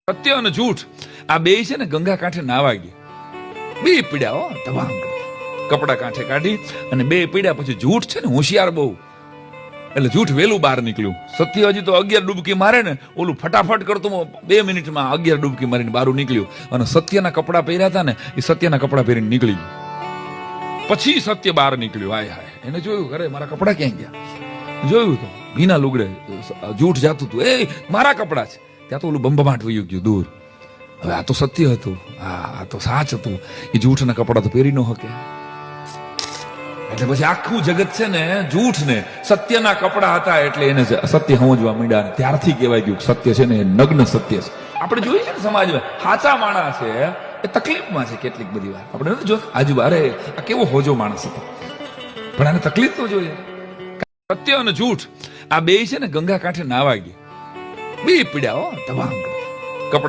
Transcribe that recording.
સત્ય અને જૂઠ આ બે છે ને ગંગા કાંઠે નાવા ગયા, બે પીડ્યા હો તમામ કપડા કાંઠે કાઢી અને બે પીડ્યા. પછી જૂઠ છે ને હોશિયાર બહુ, એટલે જૂઠ વેલું બહાર નીકળ્યું. સત્ય હજી તો 11 ડૂબકી મારે ને ઓલું ફટાફટ કરતું 2 મિનિટમાં 11 ડૂબકી મારીને બહાર નીકળ્યું. અને સત્યના કપડા પહેર્યા હતા ને એ સત્યના કપડા પહેરીને નીકળી ગયું. પછી સત્ય બહાર નીકળ્યું. હાય હાય, એને જોયું અરે મારા કપડા ક્યાં ગયા, જોયું તો ભીના લુગડે જૂઠ જાતું હતું, એ મારા કપડા છે. ત્યાં તો ઓલું બંબમાટ વયું ગયું દૂર. હવે આ તો સત્ય હતું, આ તો સાચ હતું, એ જૂઠના કપડા તો પહેરી ન શકે. એટલે પછી આખું જગત છે ને જૂઠ ને સત્યના કપડા હતા એટલે એને સત્ય સમજવા માંડ્યા. ત્યારથી કહેવાય ગયું સત્ય છે ને નગ્ન સત્ય છે. આપણે જોઈએ છે ને સમાજમાં સાચા માણસ છે એ તકલીફમાં છે કેટલીક બધી વાર. આપણે નથી જોતા આજુ અરે આ કેવો હોજો માણસ હતો, પણ આને તકલીફ તો જોઈએ. સત્ય અને જૂઠ આ બે છે ને ગંગા કાંઠે નાવા ગયા, બે પીડ્યા હો તમામ.